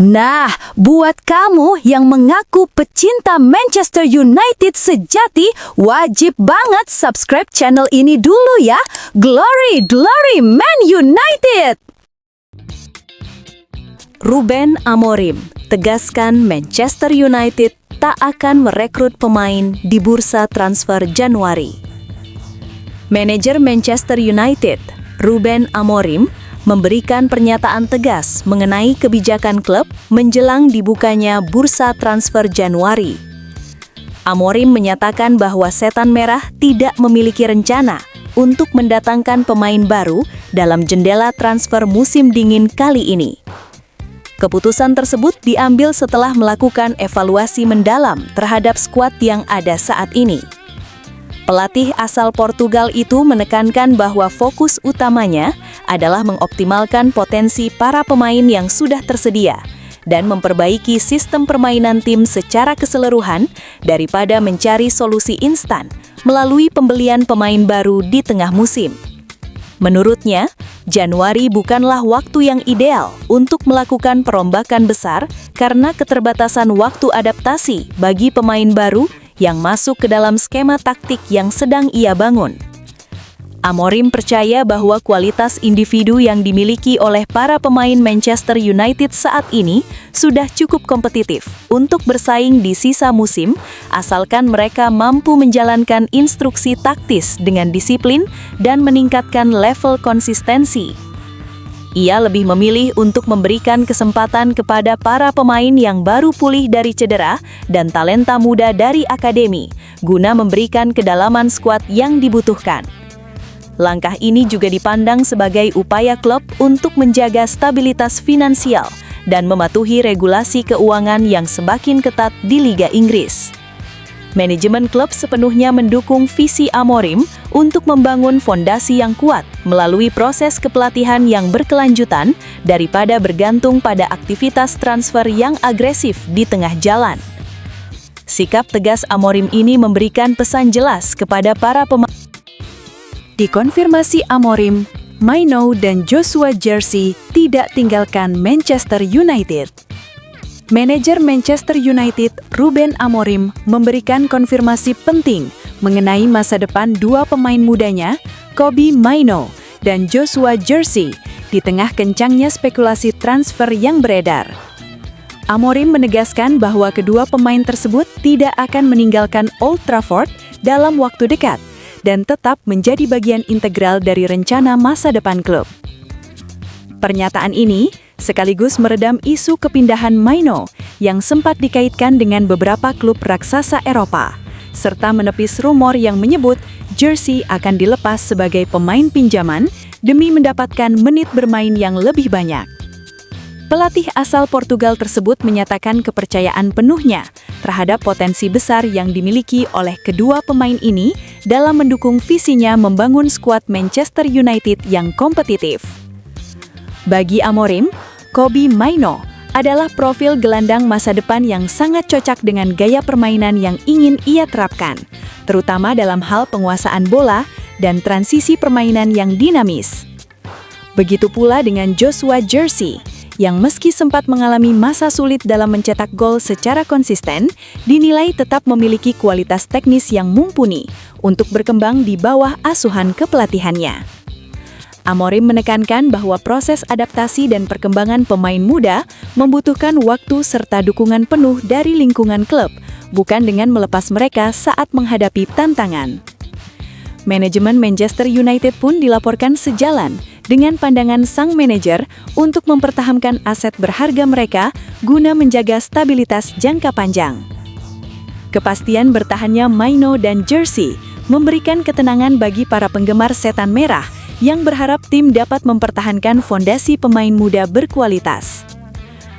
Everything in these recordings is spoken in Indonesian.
Nah, buat kamu yang mengaku pecinta Manchester United sejati, wajib banget subscribe channel ini dulu ya. Glory, glory Man United! Ruben Amorim tegaskan Manchester United tak akan merekrut pemain di bursa transfer Januari. Manajer Manchester United, Ruben Amorim, memberikan pernyataan tegas mengenai kebijakan klub menjelang dibukanya bursa transfer Januari. Amorim menyatakan bahwa Setan Merah tidak memiliki rencana untuk mendatangkan pemain baru dalam jendela transfer musim dingin kali ini. Keputusan tersebut diambil setelah melakukan evaluasi mendalam terhadap skuad yang ada saat ini. Pelatih asal Portugal itu menekankan bahwa fokus utamanya adalah mengoptimalkan potensi para pemain yang sudah tersedia dan memperbaiki sistem permainan tim secara keseluruhan daripada mencari solusi instan melalui pembelian pemain baru di tengah musim. Menurutnya, Januari bukanlah waktu yang ideal untuk melakukan perombakan besar karena keterbatasan waktu adaptasi bagi pemain baru yang masuk ke dalam skema taktik yang sedang ia bangun. Amorim percaya bahwa kualitas individu yang dimiliki oleh para pemain Manchester United saat ini sudah cukup kompetitif untuk bersaing di sisa musim, asalkan mereka mampu menjalankan instruksi taktis dengan disiplin dan meningkatkan level konsistensi. Ia lebih memilih untuk memberikan kesempatan kepada para pemain yang baru pulih dari cedera dan talenta muda dari akademi, guna memberikan kedalaman skuad yang dibutuhkan. Langkah ini juga dipandang sebagai upaya klub untuk menjaga stabilitas finansial dan mematuhi regulasi keuangan yang semakin ketat di Liga Inggris. Manajemen klub sepenuhnya mendukung visi Amorim untuk membangun fondasi yang kuat melalui proses kepelatihan yang berkelanjutan daripada bergantung pada aktivitas transfer yang agresif di tengah jalan. Sikap tegas Amorim ini memberikan pesan jelas kepada para pemain. Dikonfirmasi Amorim, Maino dan Joshua Zirkzee tidak tinggalkan Manchester United. Manajer Manchester United, Ruben Amorim, memberikan konfirmasi penting mengenai masa depan dua pemain mudanya, Kobbie Mainoo dan Joshua Zirkzee, di tengah kencangnya spekulasi transfer yang beredar. Amorim menegaskan bahwa kedua pemain tersebut tidak akan meninggalkan Old Trafford dalam waktu dekat dan tetap menjadi bagian integral dari rencana masa depan klub. Pernyataan ini sekaligus meredam isu kepindahan Mainoo yang sempat dikaitkan dengan beberapa klub raksasa Eropa, serta menepis rumor yang menyebut Zirkzee akan dilepas sebagai pemain pinjaman demi mendapatkan menit bermain yang lebih banyak. Pelatih asal Portugal tersebut menyatakan kepercayaan penuhnya terhadap potensi besar yang dimiliki oleh kedua pemain ini dalam mendukung visinya membangun skuad Manchester United yang kompetitif. Bagi Amorim, Kobbie Mainoo adalah profil gelandang masa depan yang sangat cocok dengan gaya permainan yang ingin ia terapkan, terutama dalam hal penguasaan bola dan transisi permainan yang dinamis. Begitu pula dengan Joshua Zirkzee, yang meski sempat mengalami masa sulit dalam mencetak gol secara konsisten, dinilai tetap memiliki kualitas teknis yang mumpuni untuk berkembang di bawah asuhan kepelatihannya. Amorim menekankan bahwa proses adaptasi dan perkembangan pemain muda membutuhkan waktu serta dukungan penuh dari lingkungan klub, bukan dengan melepas mereka saat menghadapi tantangan. Manajemen Manchester United pun dilaporkan sejalan dengan pandangan sang manajer untuk mempertahankan aset berharga mereka guna menjaga stabilitas jangka panjang. Kepastian bertahannya Mainoo dan Zirkzee memberikan ketenangan bagi para penggemar Setan Merah yang berharap tim dapat mempertahankan fondasi pemain muda berkualitas.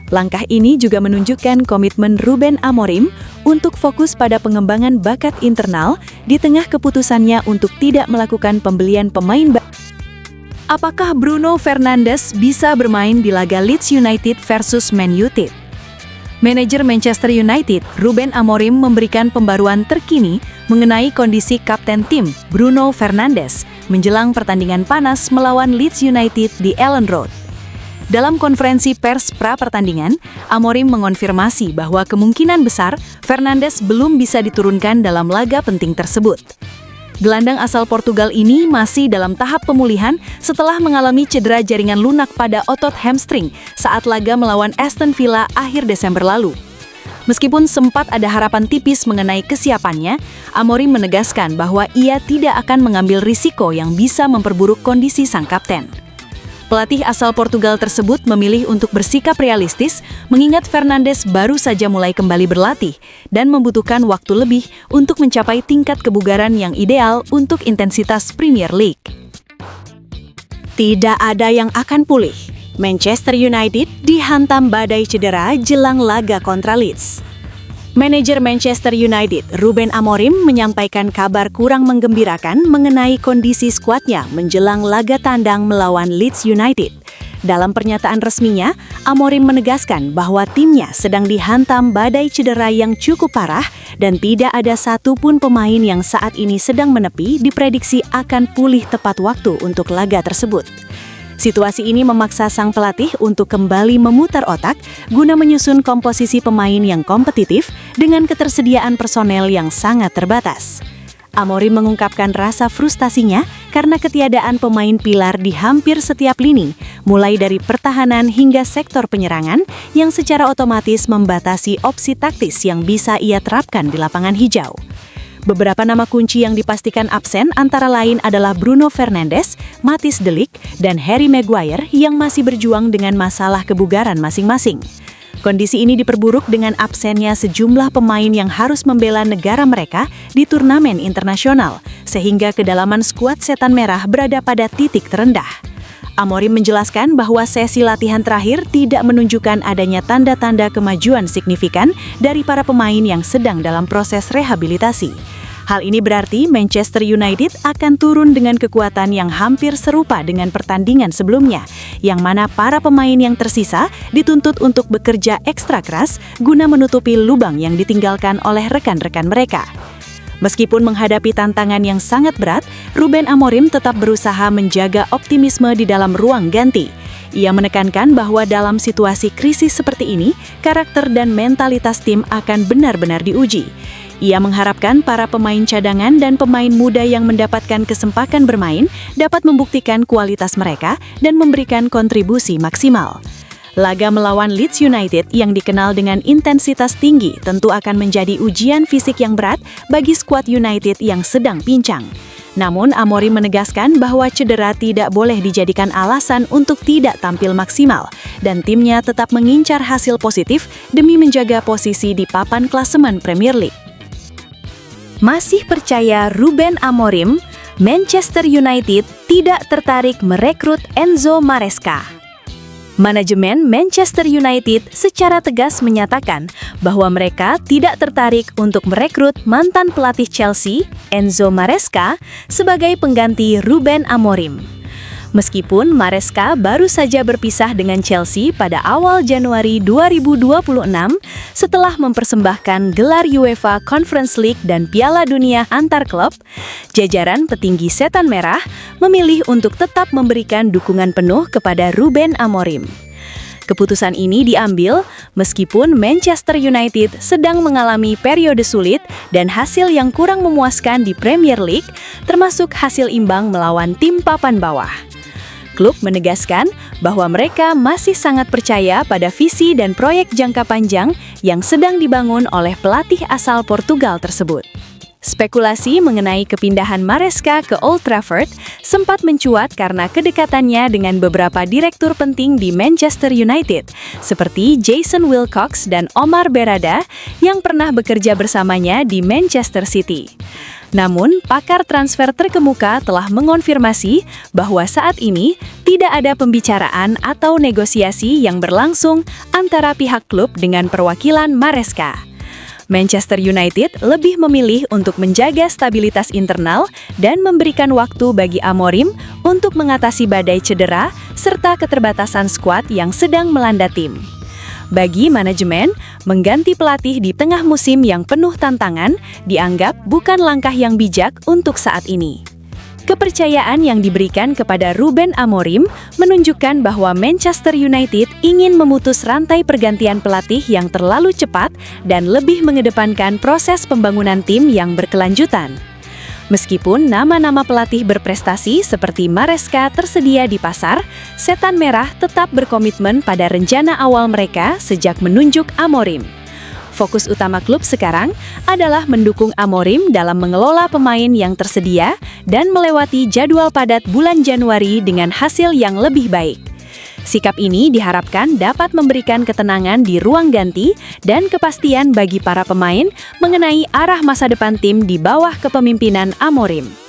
Langkah ini juga menunjukkan komitmen Ruben Amorim untuk fokus pada pengembangan bakat internal di tengah keputusannya untuk tidak melakukan pembelian pemain baru. Apakah Bruno Fernandes bisa bermain di laga Leeds United versus Man United? Manajer Manchester United, Ruben Amorim, memberikan pembaruan terkini mengenai kondisi kapten tim, Bruno Fernandes, menjelang pertandingan panas melawan Leeds United di Elland Road. Dalam konferensi pers pra-pertandingan, Amorim mengonfirmasi bahwa kemungkinan besar Fernandes belum bisa diturunkan dalam laga penting tersebut. Gelandang asal Portugal ini masih dalam tahap pemulihan setelah mengalami cedera jaringan lunak pada otot hamstring saat laga melawan Aston Villa akhir Desember lalu. Meskipun sempat ada harapan tipis mengenai kesiapannya, Amorim menegaskan bahwa ia tidak akan mengambil risiko yang bisa memperburuk kondisi sang kapten. Pelatih asal Portugal tersebut memilih untuk bersikap realistis, mengingat Fernandes baru saja mulai kembali berlatih dan membutuhkan waktu lebih untuk mencapai tingkat kebugaran yang ideal untuk intensitas Premier League. Tidak ada yang akan pulih. Manchester United dihantam badai cedera jelang laga kontra Leeds. Manajer Manchester United, Ruben Amorim, menyampaikan kabar kurang menggembirakan mengenai kondisi skuadnya menjelang laga tandang melawan Leeds United. Dalam pernyataan resminya, Amorim menegaskan bahwa timnya sedang dihantam badai cedera yang cukup parah dan tidak ada satupun pemain yang saat ini sedang menepi diprediksi akan pulih tepat waktu untuk laga tersebut. Situasi ini memaksa sang pelatih untuk kembali memutar otak guna menyusun komposisi pemain yang kompetitif dengan ketersediaan personel yang sangat terbatas. Amorim mengungkapkan rasa frustasinya karena ketiadaan pemain pilar di hampir setiap lini, mulai dari pertahanan hingga sektor penyerangan yang secara otomatis membatasi opsi taktis yang bisa ia terapkan di lapangan hijau. Beberapa nama kunci yang dipastikan absen antara lain adalah Bruno Fernandes, Matthijs de Ligt, dan Harry Maguire yang masih berjuang dengan masalah kebugaran masing-masing. Kondisi ini diperburuk dengan absennya sejumlah pemain yang harus membela negara mereka di turnamen internasional, sehingga kedalaman skuad Setan Merah berada pada titik terendah. Amorim menjelaskan bahwa sesi latihan terakhir tidak menunjukkan adanya tanda-tanda kemajuan signifikan dari para pemain yang sedang dalam proses rehabilitasi. Hal ini berarti Manchester United akan turun dengan kekuatan yang hampir serupa dengan pertandingan sebelumnya, yang mana para pemain yang tersisa dituntut untuk bekerja ekstra keras guna menutupi lubang yang ditinggalkan oleh rekan-rekan mereka. Meskipun menghadapi tantangan yang sangat berat, Ruben Amorim tetap berusaha menjaga optimisme di dalam ruang ganti. Ia menekankan bahwa dalam situasi krisis seperti ini, karakter dan mentalitas tim akan benar-benar diuji. Ia mengharapkan para pemain cadangan dan pemain muda yang mendapatkan kesempatan bermain dapat membuktikan kualitas mereka dan memberikan kontribusi maksimal. Laga melawan Leeds United yang dikenal dengan intensitas tinggi tentu akan menjadi ujian fisik yang berat bagi skuad United yang sedang pincang. Namun, Amorim menegaskan bahwa cedera tidak boleh dijadikan alasan untuk tidak tampil maksimal, dan timnya tetap mengincar hasil positif demi menjaga posisi di papan klasemen Premier League. Masih percaya Ruben Amorim, Manchester United tidak tertarik merekrut Enzo Maresca. Manajemen Manchester United secara tegas menyatakan bahwa mereka tidak tertarik untuk merekrut mantan pelatih Chelsea, Enzo Maresca, sebagai pengganti Ruben Amorim. Meskipun Maresca baru saja berpisah dengan Chelsea pada awal Januari 2026 setelah mempersembahkan gelar UEFA Conference League dan Piala Dunia antar klub, jajaran petinggi Setan Merah memilih untuk tetap memberikan dukungan penuh kepada Ruben Amorim. Keputusan ini diambil meskipun Manchester United sedang mengalami periode sulit dan hasil yang kurang memuaskan di Premier League, termasuk hasil imbang melawan tim papan bawah. Klub menegaskan bahwa mereka masih sangat percaya pada visi dan proyek jangka panjang yang sedang dibangun oleh pelatih asal Portugal tersebut. Spekulasi mengenai kepindahan Maresca ke Old Trafford sempat mencuat karena kedekatannya dengan beberapa direktur penting di Manchester United, seperti Jason Wilcox dan Omar Berrada yang pernah bekerja bersamanya di Manchester City. Namun, pakar transfer terkemuka telah mengonfirmasi bahwa saat ini tidak ada pembicaraan atau negosiasi yang berlangsung antara pihak klub dengan perwakilan Maresca. Manchester United lebih memilih untuk menjaga stabilitas internal dan memberikan waktu bagi Amorim untuk mengatasi badai cedera serta keterbatasan skuad yang sedang melanda tim. Bagi manajemen, mengganti pelatih di tengah musim yang penuh tantangan dianggap bukan langkah yang bijak untuk saat ini. Kepercayaan yang diberikan kepada Ruben Amorim menunjukkan bahwa Manchester United ingin memutus rantai pergantian pelatih yang terlalu cepat dan lebih mengedepankan proses pembangunan tim yang berkelanjutan. Meskipun nama-nama pelatih berprestasi seperti Maresca tersedia di pasar, Setan Merah tetap berkomitmen pada rencana awal mereka sejak menunjuk Amorim. Fokus utama klub sekarang adalah mendukung Amorim dalam mengelola pemain yang tersedia dan melewati jadwal padat bulan Januari dengan hasil yang lebih baik. Sikap ini diharapkan dapat memberikan ketenangan di ruang ganti dan kepastian bagi para pemain mengenai arah masa depan tim di bawah kepemimpinan Amorim.